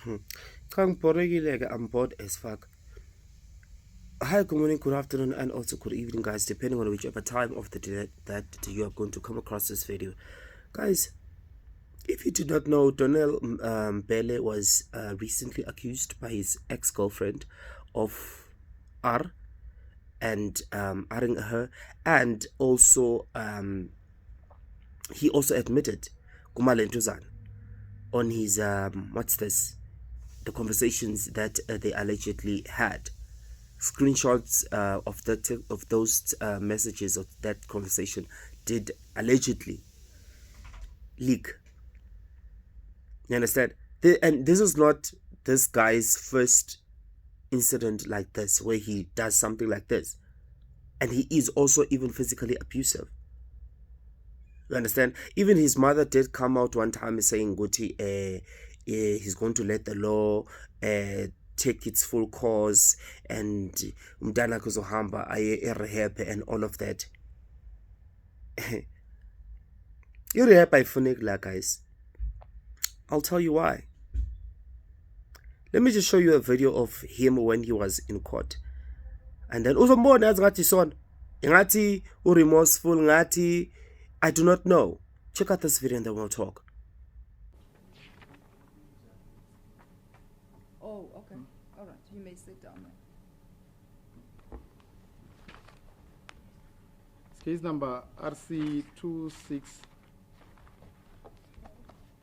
I'm bored as fuck. Hi, good morning, good afternoon, and also good evening, guys, depending on whichever time of the day that you are going to come across this video. Guys, if you did not know, Donell Mbele was recently accused by his ex-girlfriend of R and R-ing her, and also he also admitted kumalentuzana on his the conversations that they allegedly had. Screenshots of those messages of that conversation did allegedly leak. You understand? And this is not this guy's first incident like this where he does something like this, and he is also even physically abusive. You understand? Even his mother did come out one time saying, "Guti, he's going to let the law take its full course, and umntana kuzohamba aye rehab and all of that." Irehab ayifuneki, guys. I'll tell you why. Let me just show you a video of him when he was in court, and then uzombona yazi ngathi son ngathi remorseful, ngathi I do not know. Check out this video and then we'll talk. Oh, okay. All right. You may sit down now. Case number RC26.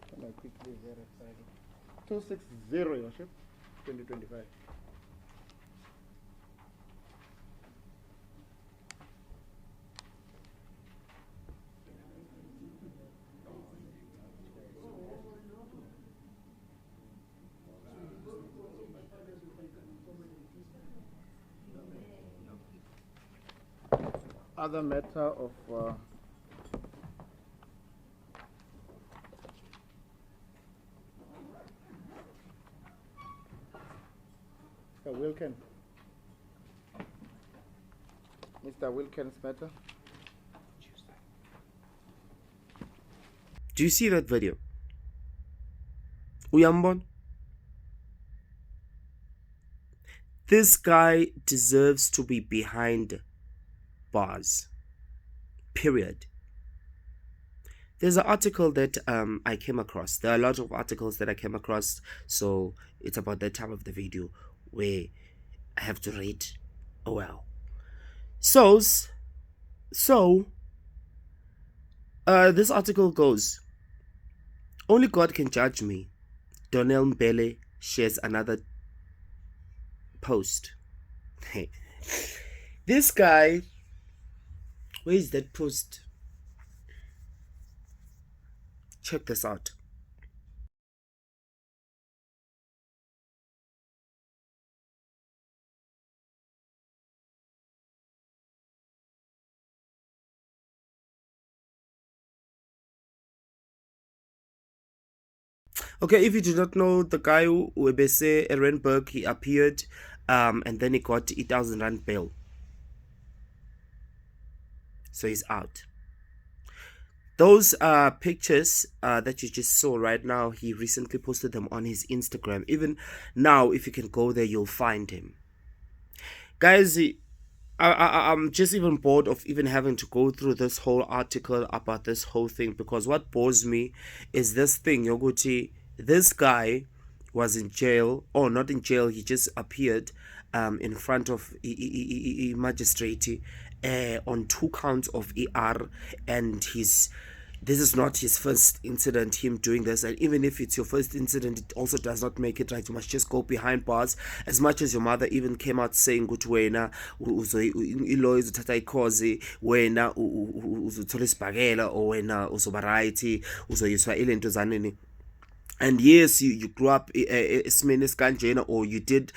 Can I quickly verify? 260, Your Worship, 2025. Other matter of Wilken. Mr. Wilken's matter. Do you see that video? Uyambon? This guy deserves to be behind bars. Period. There's an article that I came across. There are a lot of articles that I came across, so it's about that time of the video where I have to read. Oh well. So this article goes, only God can judge me. Donell Mbele shares another post. This guy, where is that post? Check this out. Okay, if you do not know, the guy who Webese Ehrenberg, he appeared and then he got 8,000 rand bail. So he's out. Those pictures that you just saw right now, he recently posted them on his Instagram. Even now, if you can go there, you'll find him. Guys, I'm just even bored of even having to go through this whole article about this whole thing, because what bores me is this thing, Yoguti. This guy was in jail, or not in jail, he just appeared in front of a magistrate on 2 counts of ER, and this is not his first incident, him doing this. And even if it's your first incident, it also does not make it right. You must just go behind bars. As much as your mother even came out saying ukuthi wena ilo izothatha ikhozi, wena uzothola isibhakela, or wena uzoba right, uzoyiswa ilentuzaneni. And yes, you grew up or you did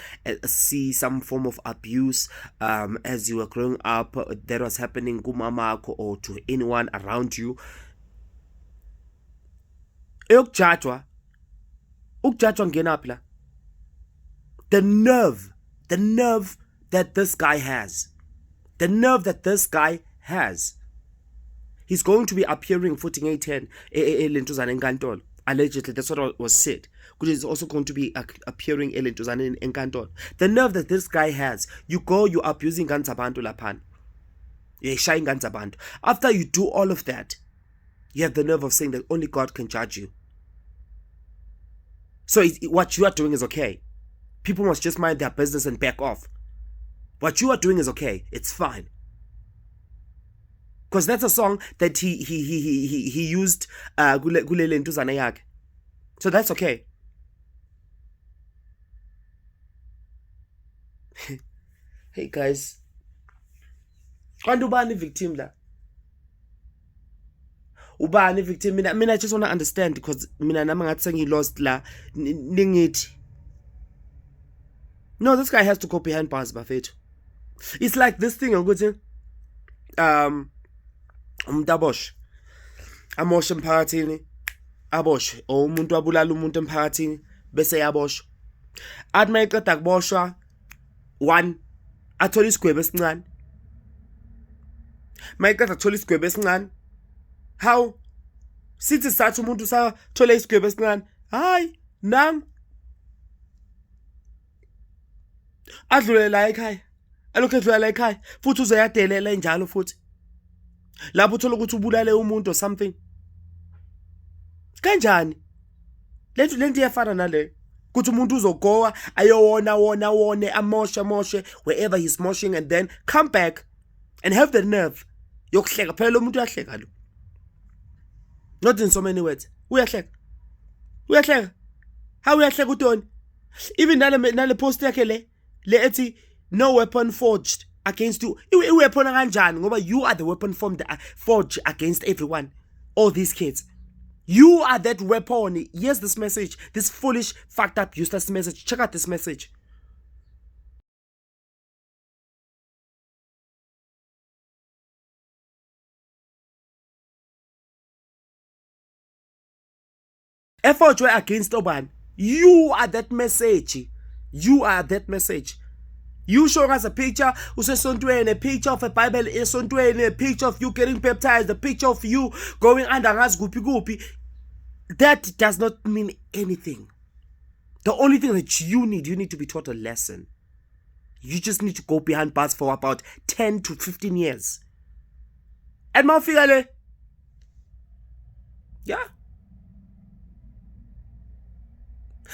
see some form of abuse as you were growing up that was happening kumamako or to anyone around you. Ukujajwa ngenaphi la? The nerve that this guy has. The nerve that this guy has. He's going to be appearing footing A10 lentuzana enkantolo. Allegedly, that's what was said. Because it's also going to be appearing in Encantor. The nerve that this guy has, you abusing Ganzabantu Lapan. You're shying Ganzabantu. After you do all of that, you have the nerve of saying that only God can judge you. So what you are doing is okay. People must just mind their business and back off. What you are doing is okay. It's fine. Because that's a song that he used Gulele Ntuzana yakhe. So that's okay. Hey guys. Kanti ubani victim la? Ubani victim? Mina I just want to understand, because mina nami ngathi sengilost la ningithi. No, this guy has to go behind bars, bafethu. It's like this thing ukuthi umuntu abosh. Amoshe emphakathini. Abosh. O umuntu abulala umuntu emphakathini bese yaboshwa. Athi mayiqeda kuboshwa, one, athola isigwebo esincane. Mayiqeda athola isigwebo esincane. How? Sithi sathi umuntu usathola isigwebo esincane. Hayi, nami adlule la ekhaya. Alokhu edlula la ekhaya futhi uzoyadelela njalo futhi. Lapho uthola ukuthi ubulale umuntu or something. Kanjani? Lento iyafana nale. Kuthi umuntu uzogowa ayowona amoshe wherever he's moshing, and then come back and have the nerve yokuhleka. Phela lo muntu uyahleka lo. Not in so many words. Uyahleka. How uyahleka uToni? Even nale post yakhe le ethi no weapon forged against you. Weapon kanjani ngoba you are the weapon forged against everyone. All these kids. You are that weapon. Here's this message. This foolish, fucked up, useless message. Check out this message. Effort against Oban. You are that message. You are that message. You showing us a picture, a picture of a Bible, a picture of you getting baptized, a picture of you going under us goopy. That does not mean anything. The only thing that you need to be taught a lesson. You just need to go behind bars for about 10 to 15 years. And mawufika yeah.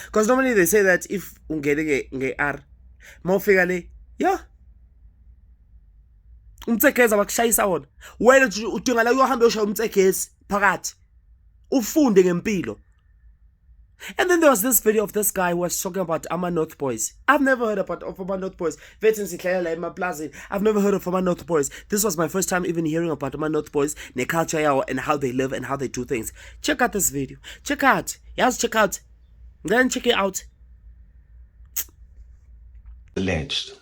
Because normally they say that if ungene nge-R, mawufika le, yeah. Umtsekeza abakushayisa wona. Wena udinga la uyohamba uyoshaya umtsekezi phakathi. Ufunde ngempilo. And then there was this video of this guy who was talking about Ama North Boys. I've never heard of Ama North Boys. I've never heard of Ama North Boys. This was my first time even hearing about Ama North Boys, their culture and how they live and how they do things. Check out this video. Check out. Yes, check out. Then check it out. Alleged.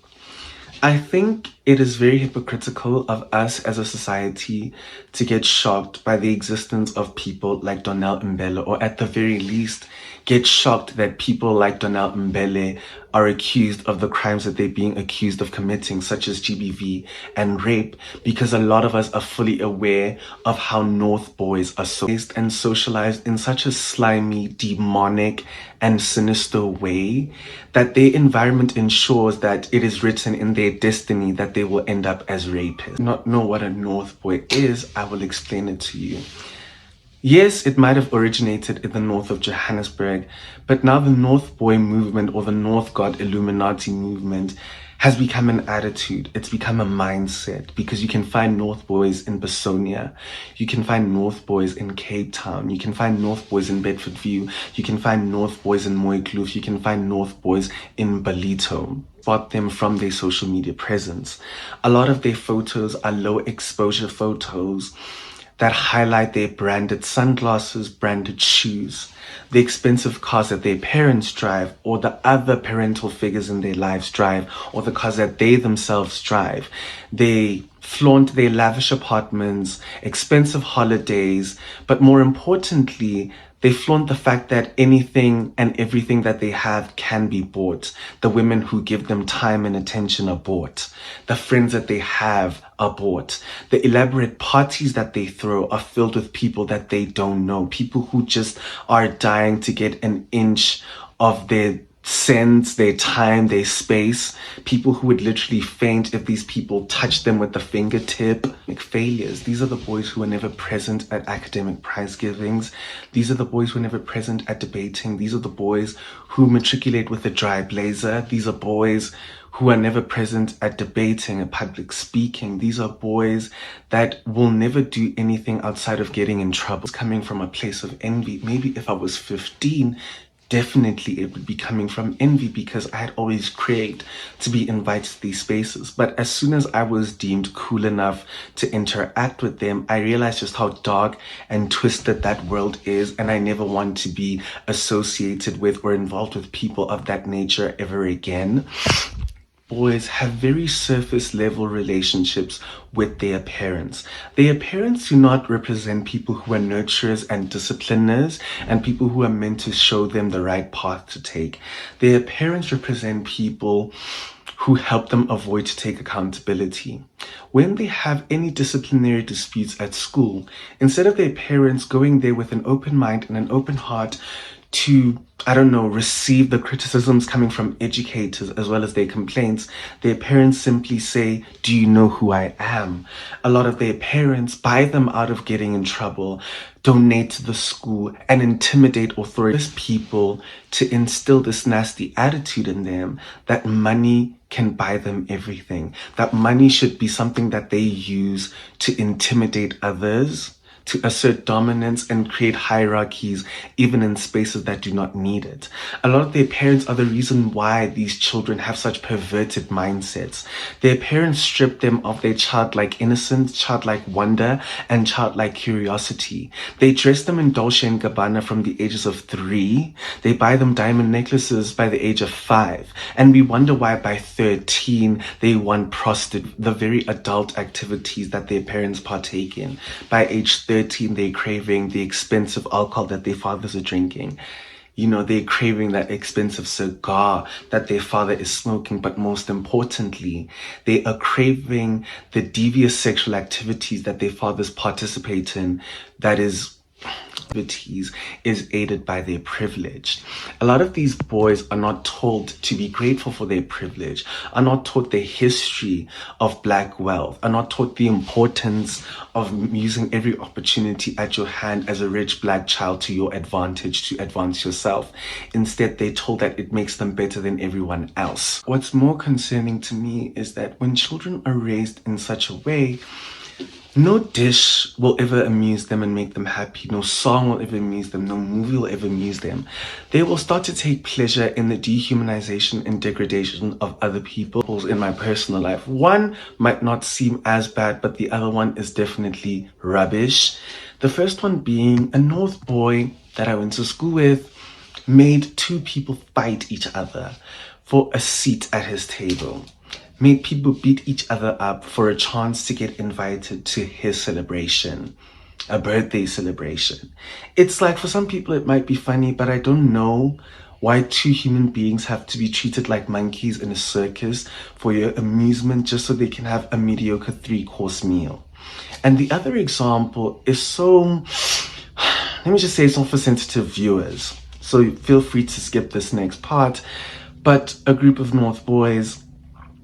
I think it is very hypocritical of us as a society to get shocked by the existence of people like Donell Mbele, or at the very least get shocked that people like Donell Mbele are accused of the crimes that they're being accused of committing, such as GBV and rape, because a lot of us are fully aware of how North Boys are raised and socialized in such a slimy, demonic, and sinister way that their environment ensures that it is written in their destiny that they will end up as rapists. Not know what a North Boy is, I will explain it to you. Yes, it might have originated in the north of Johannesburg, but now the North Boy movement, or the North God Illuminati movement, has become an attitude. It's become a mindset, because you can find North Boys in Besonia, you can find North Boys in Cape Town, you can find North Boys in Bedfordview, you can find North Boys in Mooikloof, you can find North Boys in Balito. Spot them from their social media presence. A lot of their photos are low exposure photos that highlight their branded sunglasses, branded shoes, the expensive cars that their parents drive, or the other parental figures in their lives drive, or the cars that they themselves drive. They flaunt their lavish apartments, expensive holidays, but more importantly, They flaunt the fact that anything and everything that they have can be bought. The women who give them time and attention are bought. The friends that they have are bought. The elaborate parties that they throw are filled with people that they don't know. People who just are dying to get an inch of their sense, their time, their space. People who would literally faint if these people touch them with the fingertip. Like failures. These are the boys who are never present at academic prize givings. These are the boys who are never present at debating. These are the boys who matriculate with a dry blazer. These are boys who are never present at debating, at public speaking. These are boys that will never do anything outside of getting in trouble. It's coming from a place of envy. Maybe if I was 15, definitely it would be coming from envy, because I had always craved to be invited to these spaces. But as soon as I was deemed cool enough to interact with them, I realized just how dark and twisted that world is, and I never want to be associated with or involved with people of that nature ever again. Boys have very surface level relationships with their parents. Their parents do not represent people who are nurturers and discipliners and people who are meant to show them the right path to take. Their parents represent people who help them avoid to take accountability. When they have any disciplinary disputes at school, instead of their parents going there with an open mind and an open heart to, receive the criticisms coming from educators as well as their complaints, their parents simply say, "Do you know who I am?" A lot of their parents buy them out of getting in trouble, donate to the school, and intimidate authorities people to instill this nasty attitude in them that money can buy them everything, that money should be something that they use to intimidate others, to assert dominance and create hierarchies even in spaces that do not need it. A lot of their parents are the reason why these children have such perverted mindsets. Their parents strip them of their childlike innocence, childlike wonder, and childlike curiosity. They dress them in Dolce & Gabbana from the ages of 3. They buy them diamond necklaces by the age of 5. And we wonder why by 13 they want prostitute, the very adult activities that their parents partake in. By age 13, they're craving the expensive alcohol that their fathers are drinking. They're craving that expensive cigar that their father is smoking. But most importantly, they are craving the devious sexual activities that their fathers participate in, that is aided by their privilege. A lot of these boys are not told to be grateful for their privilege, are not taught the history of black wealth, are not taught the importance of using every opportunity at your hand as a rich black child to your advantage to advance yourself. Instead, they're told that it makes them better than everyone else. What's more concerning to me is that when children are raised in such a way, no dish will ever amuse them and make them happy. No song will ever amuse them. No movie will ever amuse them. They will start to take pleasure in the dehumanization and degradation of other people. In my personal life, one might not seem as bad, but the other one is definitely rubbish. The first one being a North boy that I went to school with made 2 people fight each other for a seat at his table. Made people beat each other up for a chance to get invited to his celebration, a birthday celebration. It's like, for some people it might be funny, but I don't know why 2 human beings have to be treated like monkeys in a circus for your amusement just so they can have a mediocre 3-course meal. And the other example is let me just say, it's not for sensitive viewers, so feel free to skip this next part. But a group of North boys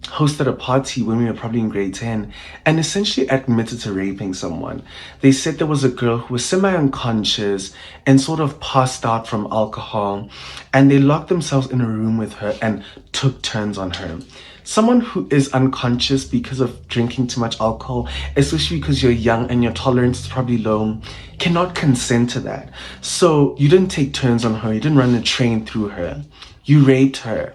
hosted a party when we were probably in grade 10 and essentially admitted to raping someone. They said there was a girl who was semi-unconscious and sort of passed out from alcohol, and they locked themselves in a room with her and took turns on her. Someone who is unconscious because of drinking too much alcohol, especially because you're young and your tolerance is probably low, cannot consent to that. So you didn't take turns on her, you didn't run a train through her, you raped her.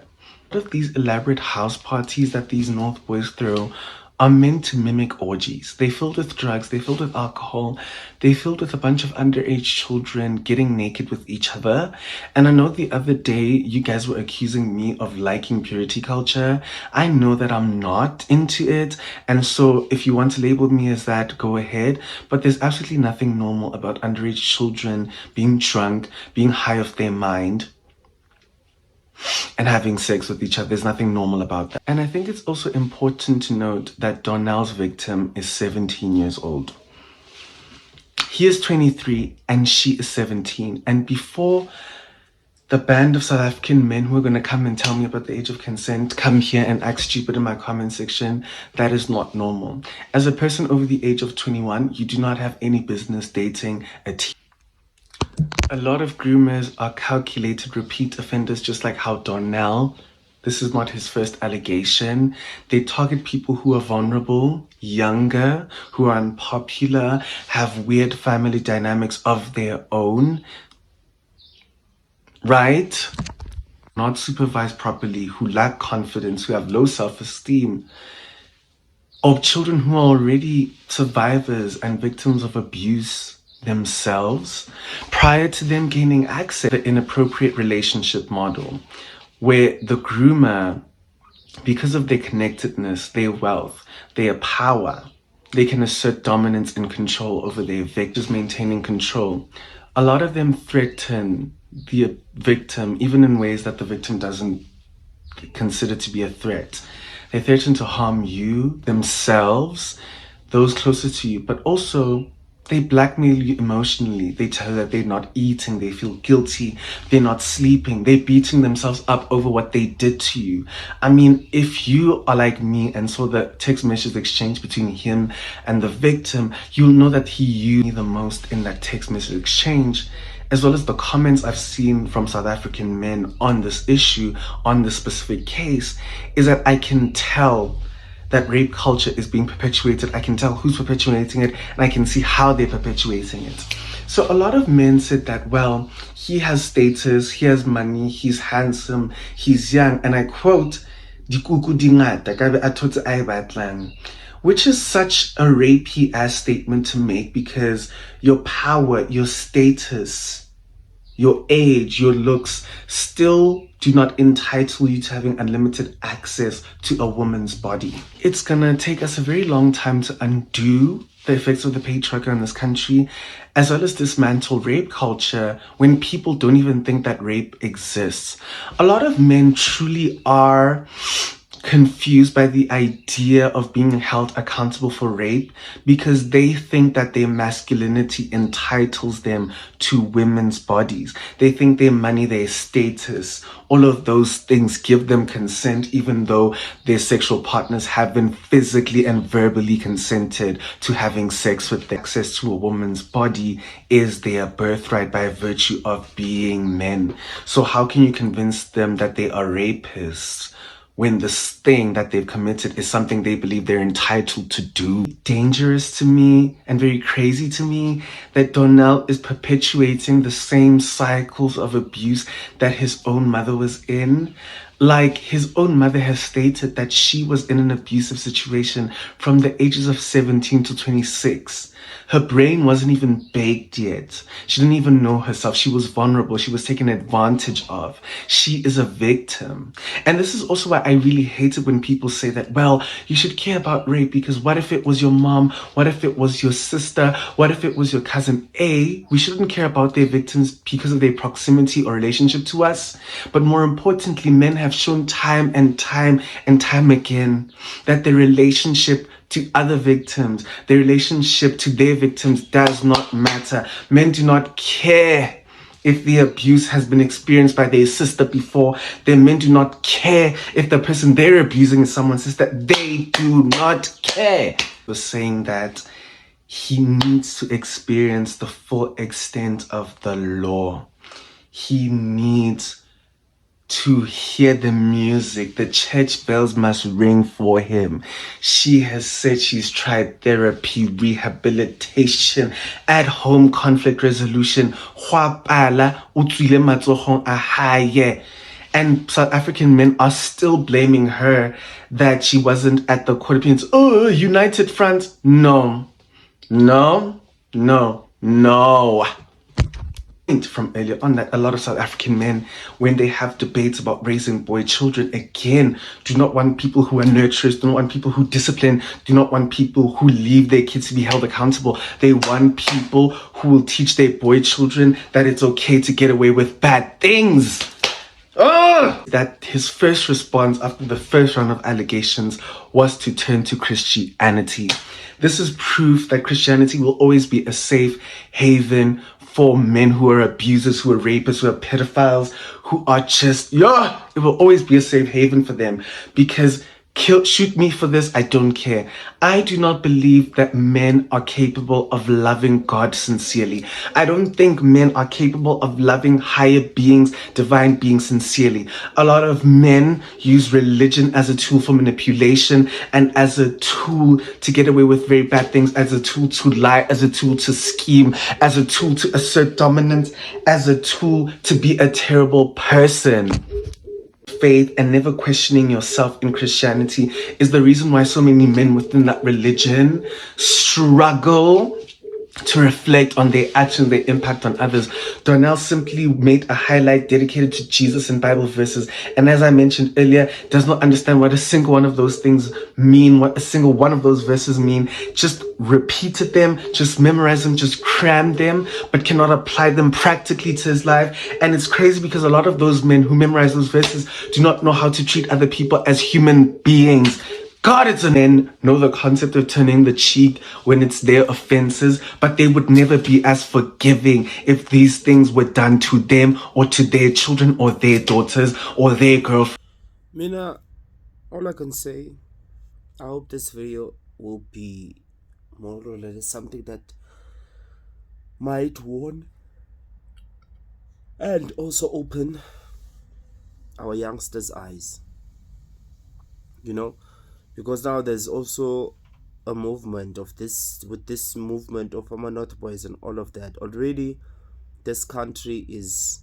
Of these elaborate house parties that these North boys throw are meant to mimic orgies. They're filled with drugs, they're filled with alcohol, they're filled with a bunch of underage children getting naked with each other. And I know the other day you guys were accusing me of liking purity culture. I know that I'm not into it. And so if you want to label me as that, go ahead. But there's absolutely nothing normal about underage children being drunk, being high off their mind, and having sex with each other. There's nothing normal about that. And I think it's also important to note that Donell's victim is 17 years old. He is 23 and she is 17. And before the band of South African men who are going to come and tell me about the age of consent come here and act stupid in my comment section, that is not normal. As a person over the age of 21, you do not have any business dating a teen. A lot of groomers are calculated repeat offenders, just like how Donell, this is not his first allegation. They target people who are vulnerable, younger, who are unpopular, have weird family dynamics of their own, right? Not supervised properly, who lack confidence, who have low self-esteem, or children who are already survivors and victims of abuse themselves prior to them gaining access to the inappropriate relationship model where the groomer, because of their connectedness, their wealth, their power, they can assert dominance and control over their victims, maintaining control. A lot of them threaten the victim even in ways that the victim doesn't consider to be a threat. They threaten to harm you, themselves, those closer to you, but also they blackmail you emotionally. They tell you that they're not eating, they feel guilty, they're not sleeping, they're beating themselves up over what they did to you. I mean, if you are like me and saw the text message exchange between him and the victim, you'll know that he used me the most in that text message exchange, as well as the comments I've seen from South African men on this issue, on this specific case, is that I can tell that rape culture is being perpetuated. I can tell who's perpetuating it, and I can see how they're perpetuating it. So a lot of men said that, well, he has status, he has money, he's handsome, he's young, and I quote, "Dikuku di ngata, ka be a thotse a e batlang," which is such a rapey ass statement to make, because your power, your status, your age, your looks still do not entitle you to having unlimited access to a woman's body. It's gonna take us a very long time to undo the effects of the patriarchy in this country, as well as dismantle rape culture when people don't even think that rape exists. A lot of men truly are confused by the idea of being held accountable for rape because they think that their masculinity entitles them to women's bodies. They think their money, their status, all of those things give them consent, even though their sexual partners haven't physically and verbally consented to having sex with them. Access to a woman's body is their birthright by virtue of being men. So how can you convince them that they are rapists when this thing that they've committed is something they believe they're entitled to do? Dangerous to me and very crazy to me that Donell is perpetuating the same cycles of abuse that his own mother was in. Like, his own mother has stated that she was in an abusive situation from the ages of 17 to 26. Her brain wasn't even baked yet. She didn't even know herself. She was vulnerable. She was taken advantage of. She is a victim. And this is also why I really hate it when people say that, well, you should care about rape because what if it was your mom? What if it was your sister? What if it was your cousin? We shouldn't care about their victims because of their proximity or relationship to us. But more importantly, men have shown time and time and time again that their relationship to other victims, their relationship to their victims does not matter. Men do not care if the abuse has been experienced by their sister before. Their men do not care if the person they're abusing is someone's sister. They do not care. We're saying that he needs to experience the full extent of the law. He needs to hear the music. The church bells must ring for him. She has said she's tried therapy, rehabilitation, at-home conflict resolution. And And South African men are still blaming her that she wasn't at the court appearance. Oh, United Front. No, no, no, no. From earlier on that a lot of South African men, when they have debates about raising boy children, again, do not want people who are nurturers, do not want people who discipline, do not want people who leave their kids to be held accountable. They want people who will teach their boy children that it's okay to get away with bad things. That his first response after the first round of allegations was to turn to Christianity. This is proof that Christianity will always be a safe haven for men who are abusers, who are rapists, who are pedophiles, who are just, it will always be a safe haven for them, because shoot me for this, I don't care. I do not believe that men are capable of loving God sincerely. I don't think men are capable of loving higher beings, divine beings sincerely. A lot of men use religion as a tool for manipulation and as a tool to get away with very bad things, as a tool to lie, as a tool to scheme, as a tool to assert dominance, as a tool to be a terrible person. Faith and never questioning yourself in Christianity is the reason why so many men within that religion struggle to reflect on their actions, their impact on others. Donell simply made a highlight dedicated to Jesus and Bible verses, and as I mentioned earlier, does not understand what a single one of those things mean, what a single one of those verses mean, just repeated them, just memorized them, just crammed them, but cannot apply them practically to his life. And it's crazy because a lot of those men who memorize those verses do not know how to treat other people as human beings. God, it's men know the concept of turning the cheek when it's their offenses, but they would never be as forgiving if these things were done to them or to their children or their daughters or their girlfriends. Mina, all I can say, I hope this video will be more or less something that might warn and also open our youngsters' eyes. Because now there's also a movement of this, with this movement of North Boys and all of that. Already this country is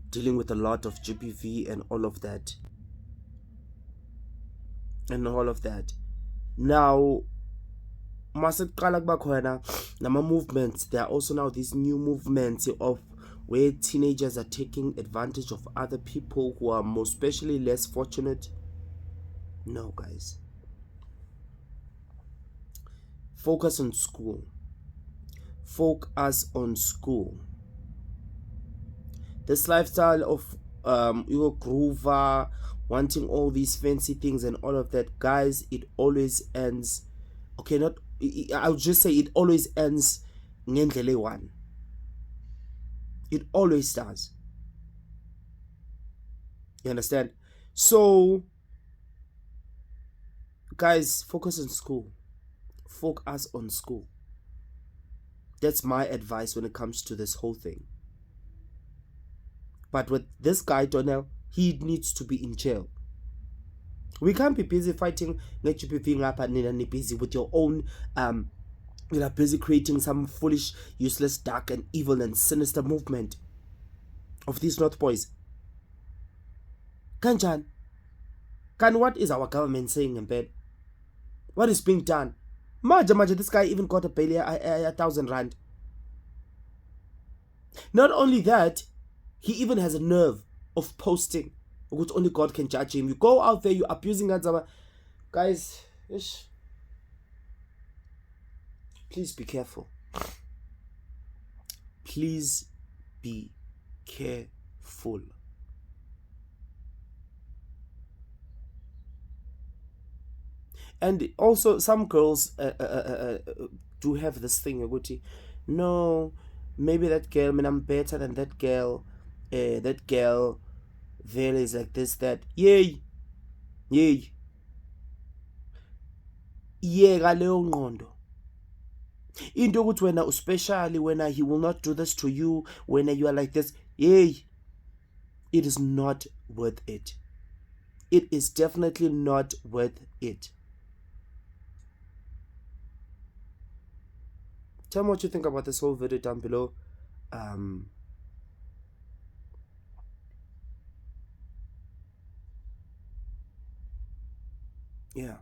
dealing with a lot of GBV and all of that. Now nama movements, there are also now these new movements of where teenagers are taking advantage of other people who are most especially less fortunate. No, guys, focus on school. This lifestyle of groover, wanting all these fancy things and all of that, guys, it always ends, I would just say it always ends ngendlela one. It always does. You understand? So guys, focus on school. That's my advice when it comes to this whole thing. But with this guy Donell, he needs to be in jail. We can't be busy fighting, let you be being up and busy with your own you are busy creating some foolish, useless, dark and evil and sinister movement of these North Boys. Kanjan, what is our government saying in bed? What is being done? Maja, this guy even got a bail, 1,000 rand. Not only that, he even has a nerve of posting, which only God can judge him. You go out there, you're abusing Ganzama. Guys, please be careful. Please be careful. And also, some girls do have this thing, no, maybe that girl, I'm better than that girl. That girl there is like this, that. Yay. Leyo ngqondo. Into ukuthi wena, especially when he will not do this to you, when you are like this, it is not worth it. It is definitely not worth it. Tell me what you think about this whole video down below. Yeah.